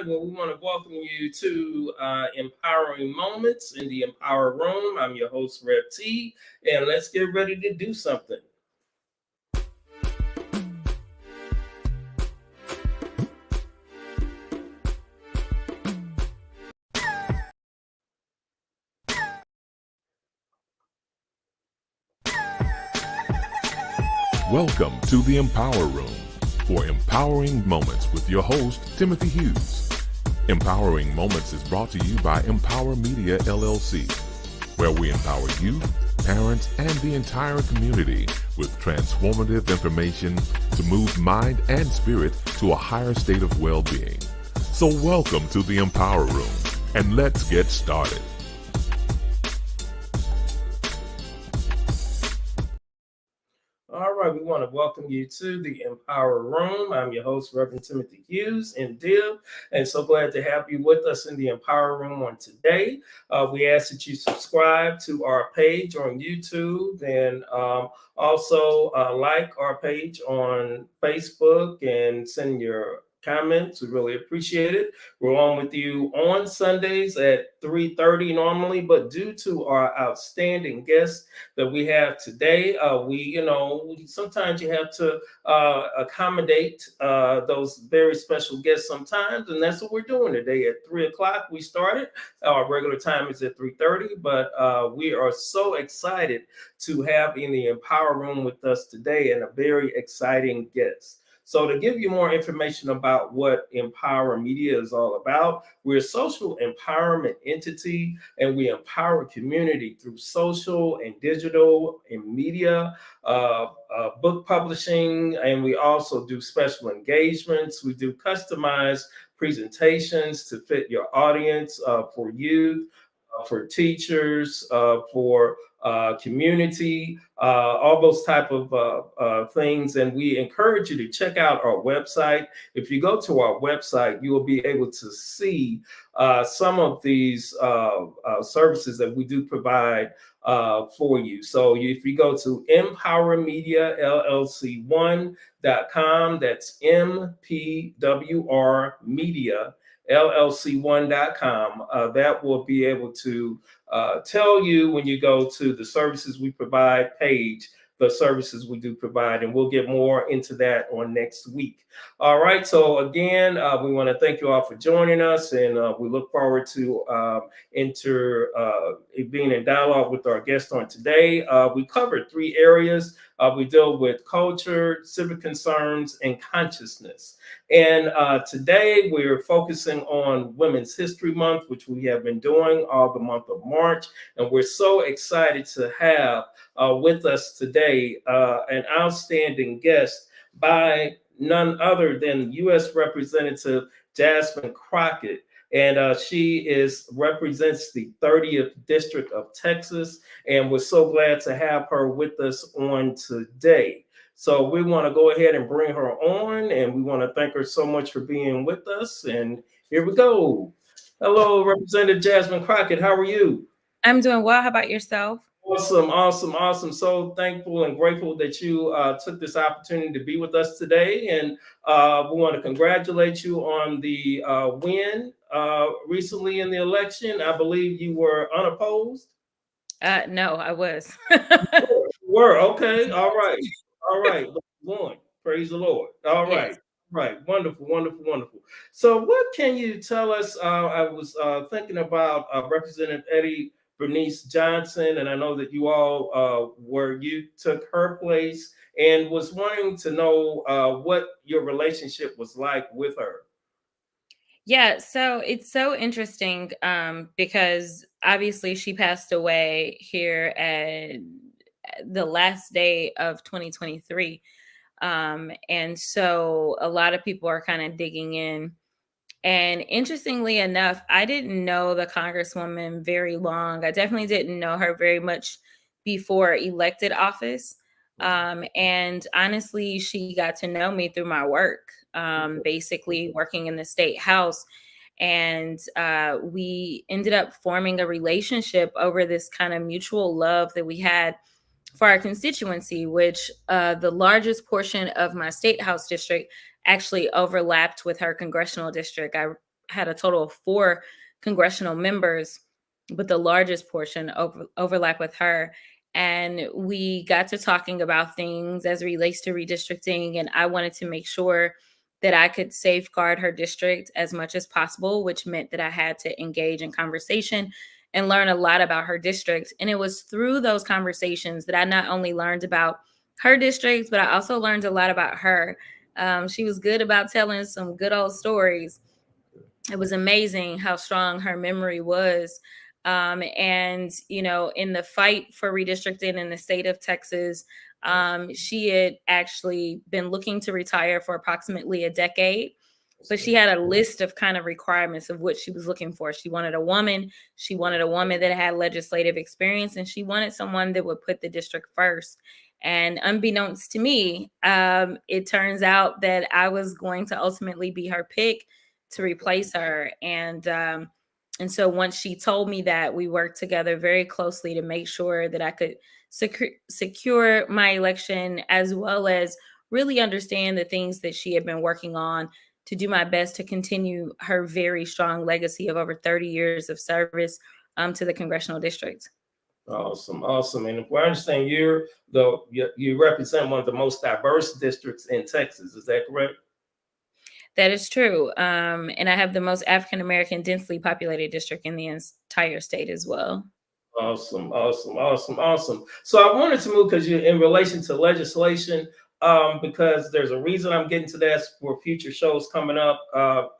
right. Well, we want to welcome you to Empowering Moments in the Empower Room. I'm your host, Rev T, and let's get ready to do something. Welcome to the Empower Room for Empowering Moments with your host, Timothy Hughes. Empowering Moments is brought to you by MPWR Media, LLC, where we empower you, parents, and the entire community with transformative information to move mind and spirit to a higher state of well-being. So welcome to the Empower Room, and let's get started. All right, we want to welcome you to the Empower Room. I'm your host, Reverend Timothy Hughes in Div, and so glad to have you with us in the Empower Room on today. We ask that you subscribe to our page on YouTube and also like our page on Facebook and send your comments. We really appreciate it. We're on with you on Sundays at 3:30 normally, but due to our outstanding guests that we have today, sometimes you have to accommodate those very special guests sometimes, and that's what we're doing today. At 3 o'clock we started. Our regular time is at 3:30, but we are so excited to have in the Empower Room with us today and a very exciting guest. So to give you more information about what Empower Media is all about, we're a social empowerment entity, and we empower community through social and digital and media, book publishing, and we also do special engagements. We do customized presentations to fit your audience, for youth, for teachers, for community, all those type of things. And we encourage you to check out our website. If you go to our website, you will be able to see some of these services that we do provide for you. So if you go to MPWRLLC1.com, that's MPWR Media LLC1.com, that will be able to tell you when you go to the services we provide page, the services we do provide, and we'll get more into that on next week. All right, so again, we want to thank you all for joining us, and we look forward to being in dialogue with our guest on today. We covered 3 areas. We deal with culture, civic concerns, and consciousness. And today we're focusing on Women's History Month, which we have been doing all the month of March. And we're so excited to have with us today an outstanding guest by none other than U.S. Representative Jasmine Crockett. And she represents the 30th District of Texas. And we're so glad to have her with us on today. So we want to go ahead and bring her on, and we want to thank her so much for being with us. And here we go. Hello, Representative Jasmine Crockett. How are you? I'm doing well. How about yourself? Awesome. So thankful and grateful that you took this opportunity to be with us today. And we want to congratulate you on the win recently in the election. I believe you were unopposed. No, I was. You were. Okay. All right. Won. Praise the Lord. All right. Yes. Right. Wonderful. So what can you tell us? I was thinking about Representative Eddie Bernice Johnson, and I know that you all you took her place, and was wanting to know what your relationship was like with her. Yeah, so it's so interesting because obviously she passed away here at the last day of 2023. And so a lot of people are kind of digging in. And interestingly enough, I didn't know the Congresswoman very long. I definitely didn't know her very much before elected office. And honestly, she got to know me through my work, basically working in the state house. And we ended up forming a relationship over this kind of mutual love that we had for our constituency, which the largest portion of my state house district actually overlapped with her congressional district. I had a total of 4 congressional members, but the largest portion overlap with her. And we got to talking about things as it relates to redistricting. And I wanted to make sure that I could safeguard her district as much as possible, which meant that I had to engage in conversation and learn a lot about her district. And it was through those conversations that I not only learned about her district, but I also learned a lot about her. She was good about telling some good old stories. It was amazing how strong her memory was. And, you know, in the fight for redistricting in the state of Texas, she had actually been looking to retire for approximately a decade, but she had a list of kind of requirements of what she was looking for. She wanted a woman. She wanted a woman that had legislative experience, and she wanted someone that would put the district first. And unbeknownst to me, it turns out that I was going to ultimately be her pick to replace her. And so once she told me that, we worked together very closely to make sure that I could secure my election, as well as really understand the things that she had been working on to do my best to continue her very strong legacy of over 30 years of service to the congressional district. Awesome, awesome. And if I understand, you represent one of the most diverse districts in Texas. Is that correct? That is true. And I have the most African American densely populated district in the entire state as well. Awesome, awesome, awesome, awesome. So I wanted to move because you're in relation to legislation, because there's a reason I'm getting to that for future shows coming up.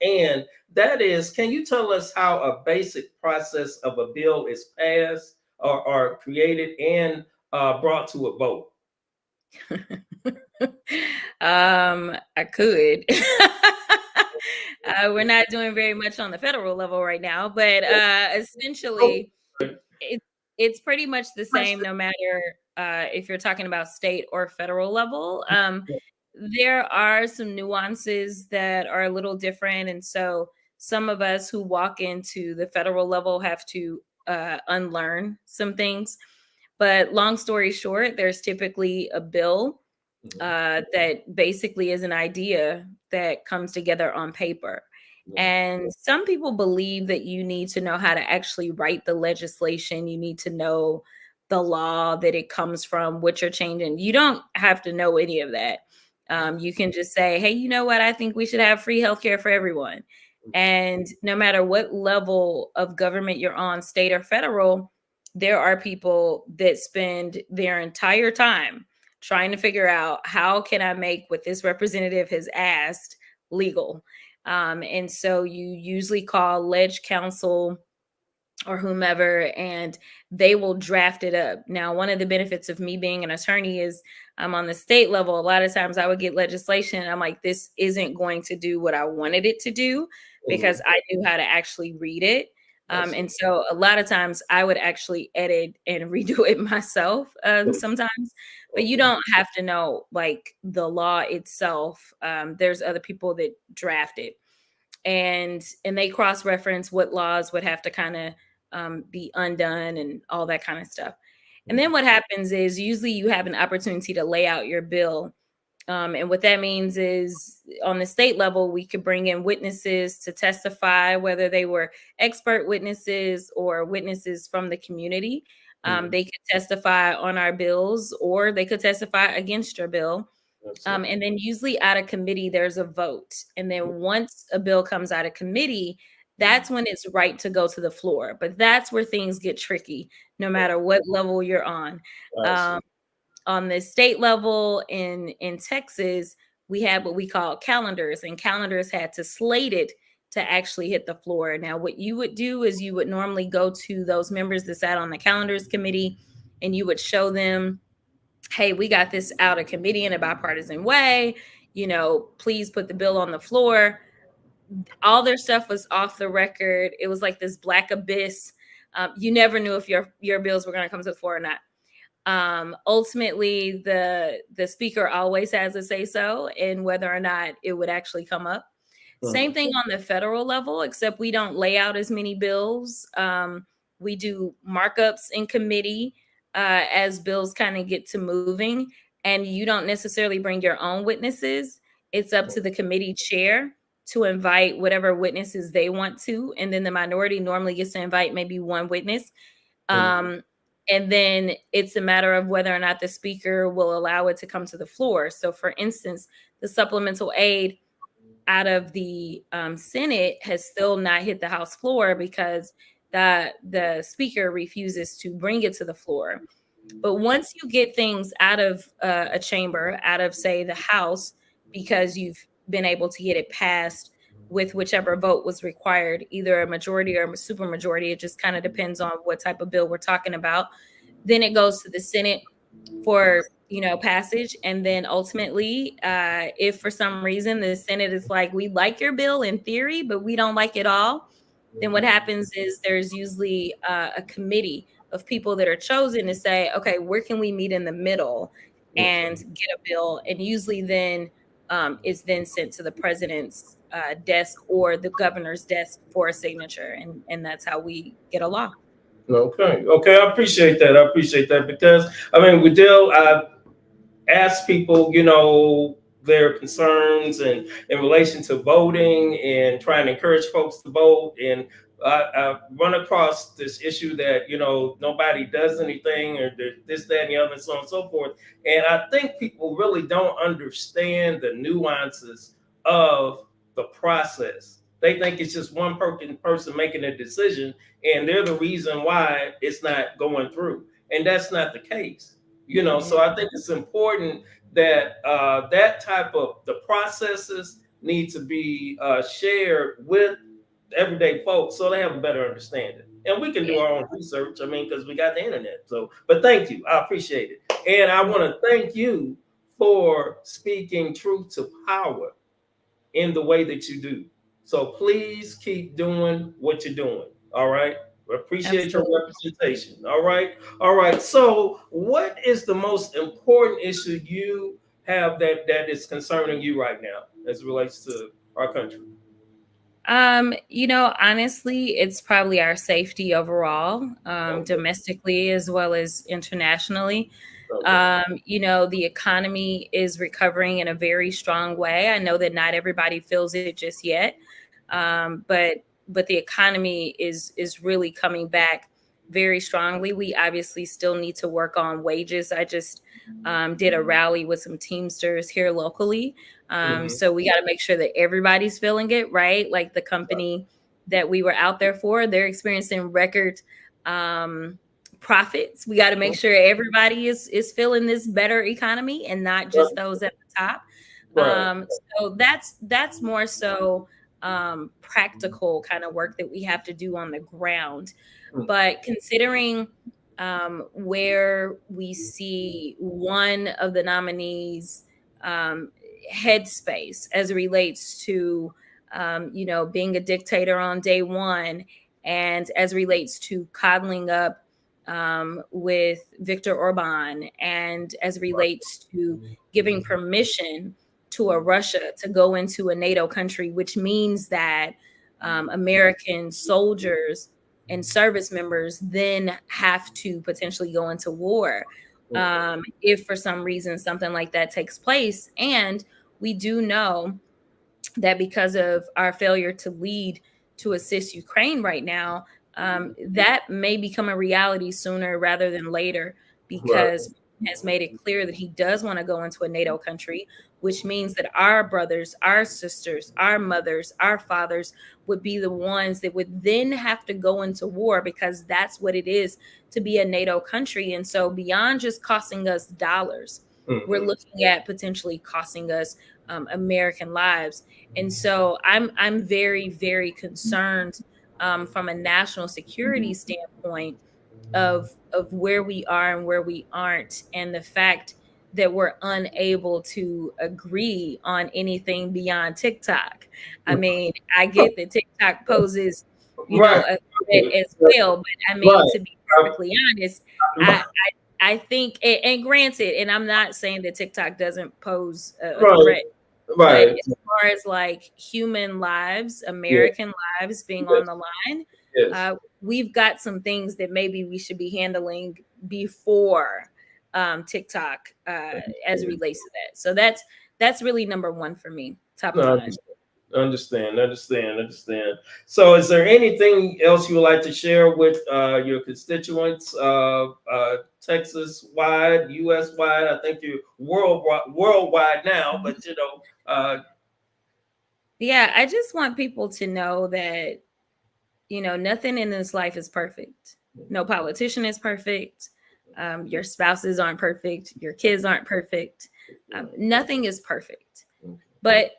And that is, can you tell us how a basic process of a bill is passed or created and brought to a vote? I could. We're not doing very much on the federal level right now, but essentially, it, it's pretty much the same no matter if you're talking about state or federal level. There are some nuances that are a little different. And so some of us who walk into the federal level have to unlearn some things. But long story short, there's typically a bill that basically is an idea that comes together on paper. And some people believe that you need to know how to actually write the legislation. You need to know the law that it comes from, what you're changing. You don't have to know any of that. You can just say, hey, you know what? I think we should have free healthcare for everyone. And no matter what level of government you're on, state or federal, there are people that spend their entire time trying to figure out how can I make what this representative has asked legal. And so you usually call ledge counsel or whomever, and they will draft it up. Now, one of the benefits of me being an attorney is I'm on the state level. A lot of times I would get legislation and I'm like, this isn't going to do what I wanted it to do because I knew how to actually read it. And so a lot of times I would actually edit and redo it myself sometimes, but you don't have to know like the law itself. There's other people that draft it and they cross-reference what laws would have to kind of be undone and all that kind of stuff. And then what happens is usually you have an opportunity to lay out your bill. And what that means is on the state level, we could bring in witnesses to testify, whether they were expert witnesses or witnesses from the community. They could testify on our bills or they could testify against your bill. And then usually out of committee, there's a vote. And then once a bill comes out of committee, that's when it's right to go to the floor. But that's where things get tricky, no matter what level you're on. On the state level in Texas, we had what we call calendars, and calendars had to slate it to actually hit the floor. Now, what you would do is you would normally go to those members that sat on the calendars committee and you would show them, hey, we got this out of committee in a bipartisan way. You know, please put the bill on the floor. All their stuff was off the record. It was like this black abyss. You never knew if your bills were going to come to the floor or not. Ultimately, the speaker always has a say so in whether or not it would actually come up. Same thing on the federal level, except we don't lay out as many bills. We do markups in committee as bills kind of get to moving, and you don't necessarily bring your own witnesses. It's up to the committee chair to invite whatever witnesses they want to, and then the minority normally gets to invite maybe one witness. And then it's a matter of whether or not the speaker will allow it to come to the floor. So, for instance, the supplemental aid out of the Senate has still not hit the House floor because the speaker refuses to bring it to the floor. But once you get things out of a chamber, out of, say, the House, because you've been able to get it passed with whichever vote was required, either a majority or a supermajority, it just kind of depends on what type of bill we're talking about. Then it goes to the Senate for passage, and then ultimately, if for some reason the Senate is like, we like your bill in theory, but we don't like it all, then what happens is there's usually a committee of people that are chosen to say, okay, where can we meet in the middle and get a bill? And usually then it's then sent to the president's desk or the governor's desk for a signature, and that's how we get a law. Okay, I appreciate that because I mean, I ask people, their concerns and in relation to voting and trying to encourage folks to vote. And I run across this issue that, nobody does anything or this, that, and the other, and so on and so forth. And I think people really don't understand the nuances of the process. They think it's just one person making a decision, and they're the reason why it's not going through. And that's not the case. So I think it's important that that type of the processes need to be shared with everyday folks so they have a better understanding. And we can do our own research, because we got the internet. So, but thank you. I appreciate it. And I want to thank you for speaking truth to power in the way that you do. So please keep doing what you're doing. All right. We appreciate your representation. All right. So what is the most important issue you have that is concerning you right now as it relates to our country? Honestly, it's probably our safety overall, domestically as well as internationally. The economy is recovering in a very strong way. I know that not everybody feels it just yet, but the economy is really coming back very strongly. We obviously still need to work on wages. I just did a rally with some Teamsters here locally. So we got to make sure that everybody's feeling it, right? Like the company that we were out there for, they're experiencing record profits. We got to make sure everybody is feeling this better economy and not just those at the top. So that's more so practical kind of work that we have to do on the ground. But considering where we see one of the nominees headspace as it relates to being a dictator on day one, and as it relates to coddling up with Viktor Orban, and as it relates to giving permission to a Russia to go into a NATO country, which means that American soldiers and service members then have to potentially go into war if for some reason something like that takes place. And we do know that because of our failure to lead to assist Ukraine right now, that may become a reality sooner rather than later, because he has made it clear that he does want to go into a NATO country, which means that our brothers, our sisters, our mothers, our fathers would be the ones that would then have to go into war, because that's what it is to be a NATO country. And so beyond just costing us dollars, we're looking at potentially costing us American lives. And so I'm very, very concerned from a national security standpoint of where we are and where we aren't, and the fact that we're unable to agree on anything beyond TikTok. I mean, I get that TikTok poses, a threat as well, but I mean, to be perfectly honest, I think, and granted, and I'm not saying that TikTok doesn't pose a threat, but as far as like human lives, American lives being on the line, we've got some things that maybe we should be handling before TikTok as it relates to that. So that's really number one for me, top of mind. Understand. So, is there anything else you would like to share with your constituents, Texas wide, U.S. wide? I think you're worldwide now, but Yeah, I just want people to know that, nothing in this life is perfect. No politician is perfect. Your spouses aren't perfect. Your kids aren't perfect. Nothing is perfect. But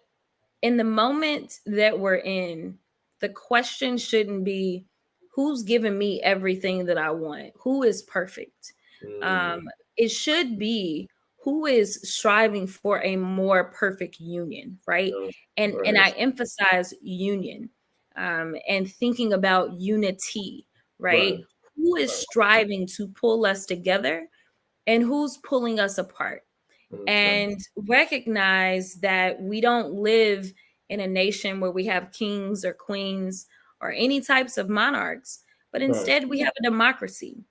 in the moment that we're in, the question shouldn't be who's giving me everything that I want, who is perfect. It should be who is striving for a more perfect union, right? And I emphasize union, and thinking about unity, right? Who is striving to pull us together and who's pulling us apart? And recognize that we don't live in a nation where we have kings or queens or any types of monarchs, but instead we have a democracy.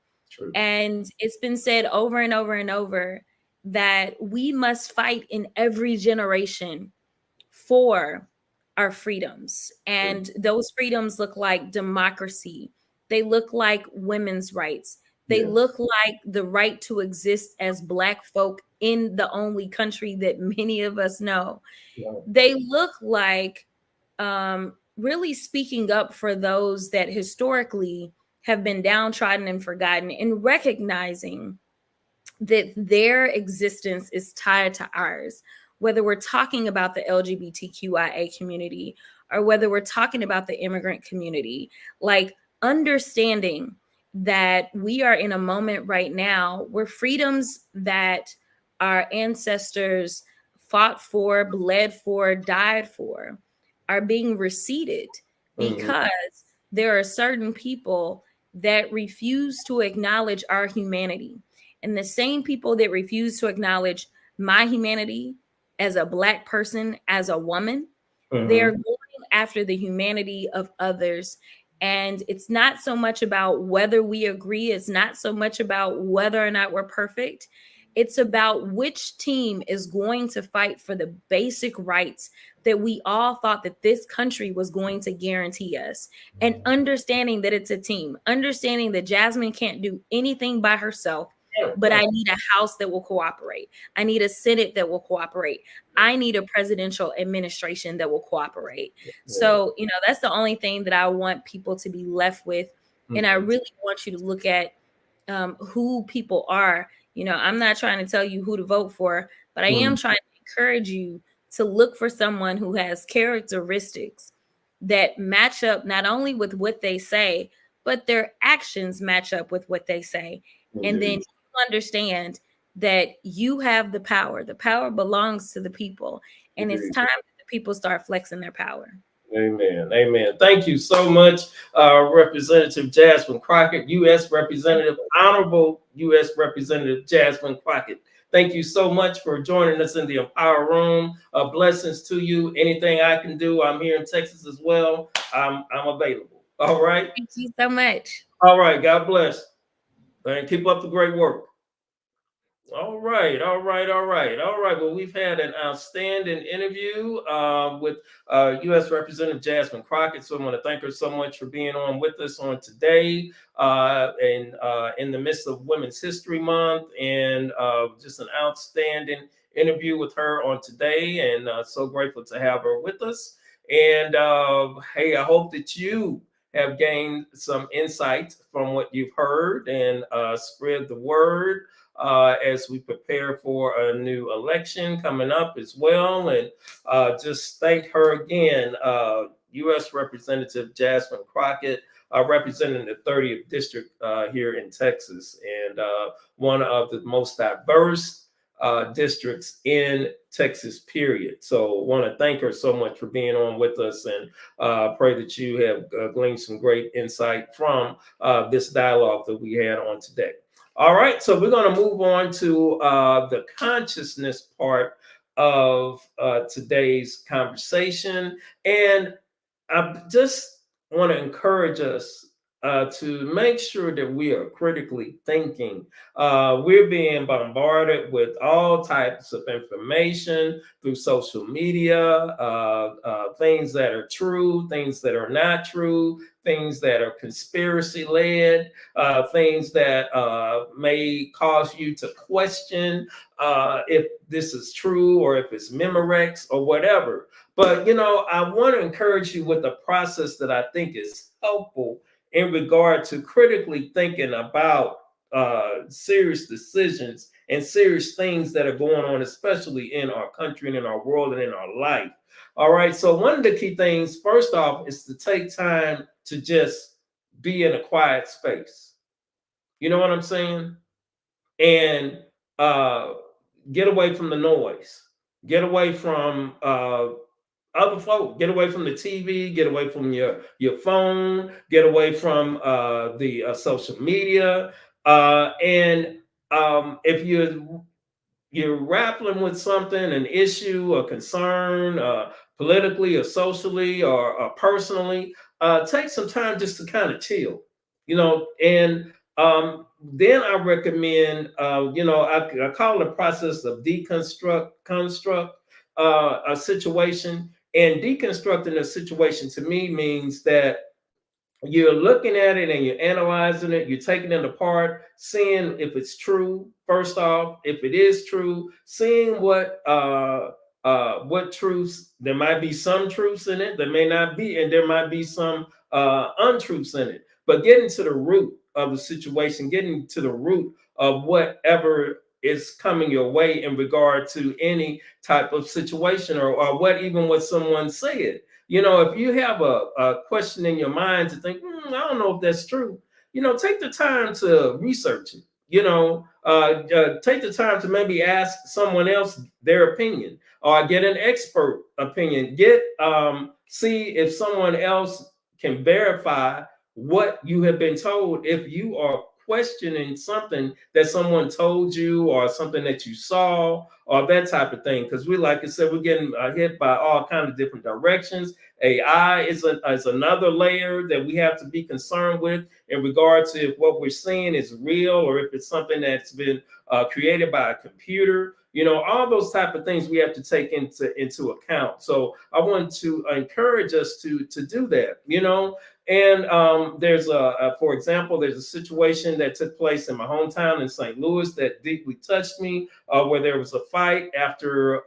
And it's been said over and over and over that we must fight in every generation for our freedoms. And those freedoms look like democracy, they look like women's rights, they look like the right to exist as Black folk in the only country that many of us know. They look like really speaking up for those that historically have been downtrodden and forgotten, and recognizing that their existence is tied to ours, whether we're talking about the LGBTQIA community or whether we're talking about the immigrant community. Like, understanding that we are in a moment right now where freedoms that our ancestors fought for, bled for, died for are being receded because there are certain people that refuse to acknowledge our humanity. And the same people that refuse to acknowledge my humanity as a Black person, as a woman, they're going after the humanity of others. And it's not so much about whether we agree, it's not so much about whether or not we're perfect. It's about which team is going to fight for the basic rights that we all thought that this country was going to guarantee us. And understanding that it's a team, understanding that Jasmine can't do anything by herself, but I need a House that will cooperate. I need a Senate that will cooperate. I need a presidential administration that will cooperate. So, that's the only thing that I want people to be left with. And I really want you to look at who people are. I'm not trying to tell you who to vote for, but I am trying to encourage you to look for someone who has characteristics that match up not only with what they say, but their actions match up with what they say. And then you understand that you have the power. The power belongs to the people. And it's time that the people start flexing their power. Amen. Thank you so much, Representative Jasmine Crockett, U.S. Representative, Honorable U.S. Representative Jasmine Crockett. Thank you so much for joining us in the Empower Room. Blessings to you. Anything I can do, I'm here in Texas as well. I'm available. All right. Thank you so much. All right. God bless. And keep up the great work. All right. Well, we've had an outstanding interview with U.S. Representative Jasmine Crockett. So I want to thank her so much for being on with us on today, and in the midst of Women's History Month, and just an outstanding interview with her on today. And so grateful to have her with us. And hey, I hope that you have gained some insight from what you've heard, and spread the word as we prepare for a new election coming up as well. And just thank her again, U.S. Representative Jasmine Crockett, representing the 30th District here in Texas, and one of the most diverse districts in Texas, period. So want to thank her so much for being on with us, and pray that you have gleaned some great insight from this dialogue that we had on today. All right, so we're going to move on to the consciousness part of today's conversation. And I just want to encourage us to make sure that we are critically thinking. We're being bombarded with all types of information through social media, things that are true, things that are not true, things that are conspiracy led, things that may cause you to question if this is true or if it's Memorex or whatever. But, I want to encourage you with a process that I think is helpful in regard to critically thinking about serious decisions and serious things that are going on, especially in our country and in our world and in our life. All right. So, one of the key things, first off, is to take time to just be in a quiet space. You know what I'm saying? And uh, get away from the noise, get away from other folk, get away from the TV, get away from your phone, get away from the social media, and if you're grappling with something, an issue, a concern, politically or socially or personally, take some time just to kind of chill, and then I recommend, I call it a process of construct a situation. And deconstructing a situation to me means that you're looking at it and you're analyzing it, you're taking it apart, seeing if it's true, first off, if it is true, seeing what truths, there might be some truths in it, there may not be, and there might be some untruths in it. But getting to the root of the situation, getting to the root of whatever is coming your way in regard to any type of situation, or what someone said. If you have a question in your mind to think, I don't know if that's true, take the time to research it. Take the time to maybe ask someone else their opinion, or get an expert opinion. See if someone else can verify what you have been told. If you are questioning something that someone told you, or something that you saw, or that type of thing, because like I said, we're getting hit by all kinds of different directions. AI is another layer that we have to be concerned with in regard to if what we're seeing is real, or if it's something that's been created by a computer. All those type of things we have to take into account. So I want to encourage us to do that. And for example, there's a situation that took place in my hometown in St. Louis that deeply touched me, where there was a fight after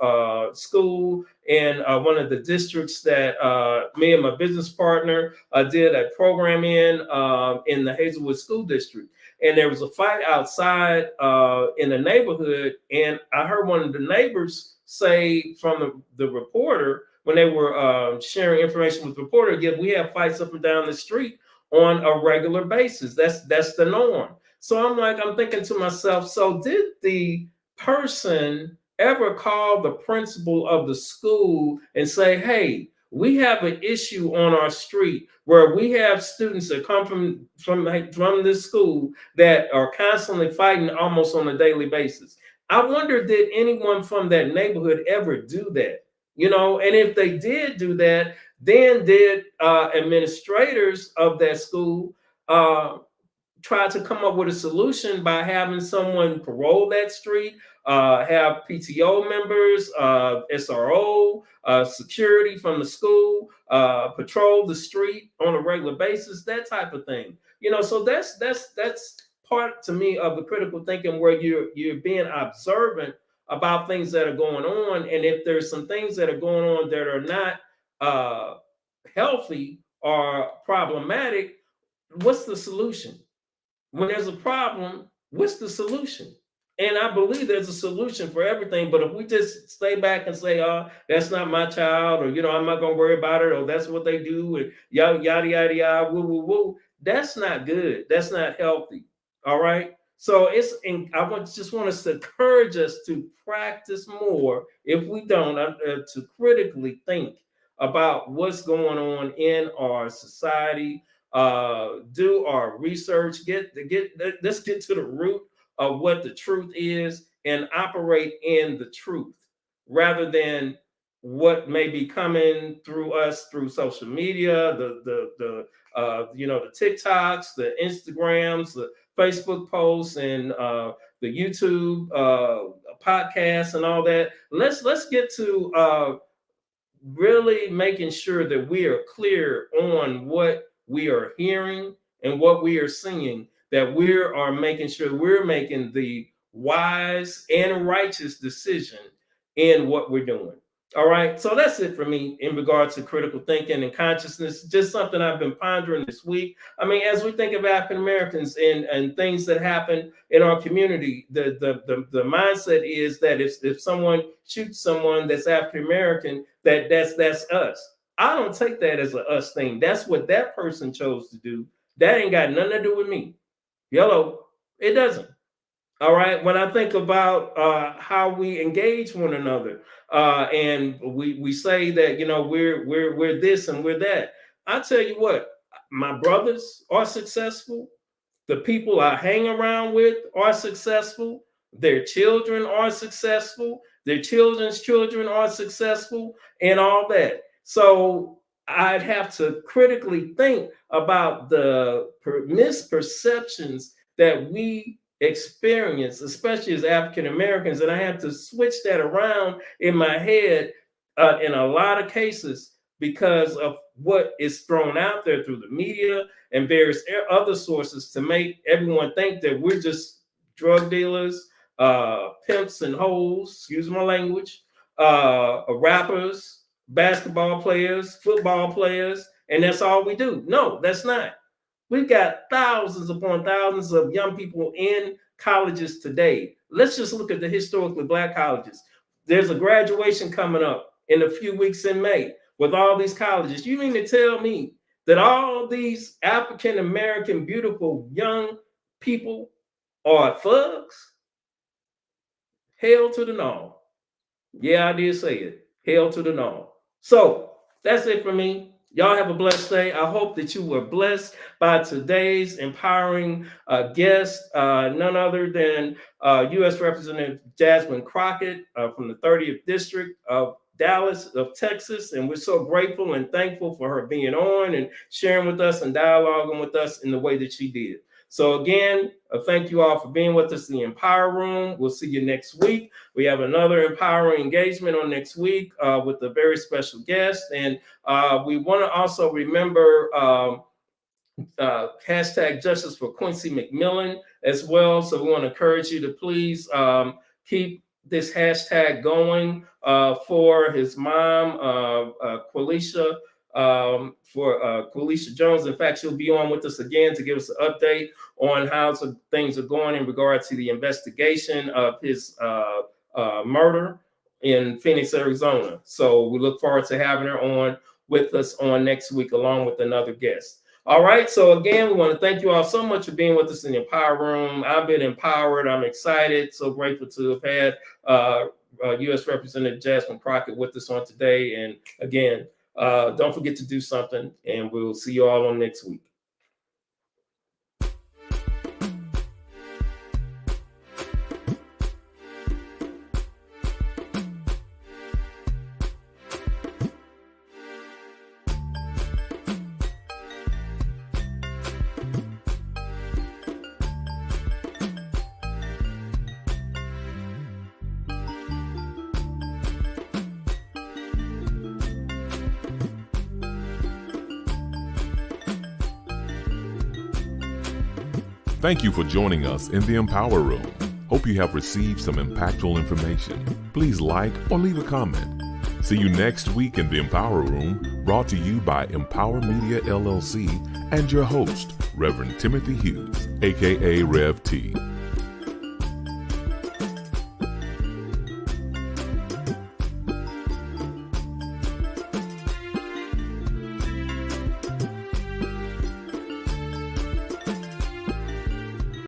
school in one of the districts that me and my business partner did a program in the Hazelwood School District. And there was a fight outside in the neighborhood. And I heard one of the neighbors say from the reporter, when they were sharing information with the reporter, again, we have fights up and down the street on a regular basis. That's the norm. So I'm thinking to myself, so did the person ever call the principal of the school and say, hey, we have an issue on our street where we have students that come from this school that are constantly fighting almost on a daily basis? I wonder, did anyone from that neighborhood ever do that? And if they did do that, then did administrators of that school try to come up with a solution by having someone parole that street, have PTO members, SRO, security from the school, patrol the street on a regular basis, that type of thing. So that's part to me of the critical thinking, where you're being observant about things that are going on. And if there's some things that are going on that are not healthy or problematic, what's the solution? When there's a problem, what's the solution? And I believe there's a solution for everything. But if we just stay back and say, oh, that's not my child, or, I'm not going to worry about it, or that's what they do, and yada, yada, yada, yada, woo, woo, woo, that's not good. That's not healthy. All right. So just want us to encourage us to practice more, if we don't, to critically think about what's going on in our society. Do our research, let's get to the root of what the truth is, and operate in the truth, rather than what may be coming through us through social media, the TikToks, the Instagrams, the Facebook posts, and the YouTube podcasts and all that. Let's get to really making sure that we are clear on what we are hearing and what we are seeing, that we are making sure we're making the wise and righteous decision in what we're doing. All right, so that's it for me in regards to critical thinking and consciousness. Just something I've been pondering this week. I mean, as we think of African Americans and things that happen in our community, the mindset is that if someone shoots someone that's African American, that's us. I don't take that as a us thing. That's what that person chose to do. That ain't got nothing to do with me. Yellow, it doesn't. All right. When I think about how we engage one another, and we say that we're this and we're that. I tell you what, my brothers are successful. The people I hang around with are successful. Their children are successful. Their children's children are successful, and all that. So I'd have to critically think about the misperceptions that we experience, especially as African Americans, and I have to switch that around in my head in a lot of cases because of what is thrown out there through the media and various other sources to make everyone think that we're just drug dealers, pimps and hoes, excuse my language, rappers, basketball players, football players, and that's all we do. No, that's not. We've got thousands upon thousands of young people in colleges today. Let's just look at the historically Black colleges. There's a graduation coming up in a few weeks in May with all these colleges. You mean to tell me that all these African American beautiful young people are thugs? Hell to the no. Yeah, I did say it. Hell to the no. So that's it for me. Y'all have a blessed day. I hope that you were blessed by today's empowering guest, none other than U.S. Representative Jasmine Crockett from the 30th District of Dallas of Texas. And we're so grateful and thankful for her being on and sharing with us and dialoguing with us in the way that she did. So again, thank you all for being with us in the Empower Room. We'll see you next week. We have another empowering engagement on next week with a very special guest. And we want to also remember hashtag Justice for Quincy McMillan as well. So we want to encourage you to please keep this hashtag going for his mom, Qualisha. For Qualisha Jones. In fact, she'll be on with us again to give us an update on how things are going in regard to the investigation of his murder in Phoenix, Arizona. So we look forward to having her on with us on next week, along with another guest. All right. So again, we want to thank you all so much for being with us in the Empower Room. I've been empowered. I'm excited. So grateful to have had U.S. Representative Jasmine Crockett with us on today. And again, don't forget to do something, and we'll see you all on next week. Thank you for joining us in the Empower Room. Hope you have received some impactful information. Please like or leave a comment. See you next week in the Empower Room, brought to you by MPWR Media LLC and your host, Reverend Timothy Hughes, aka Rev T.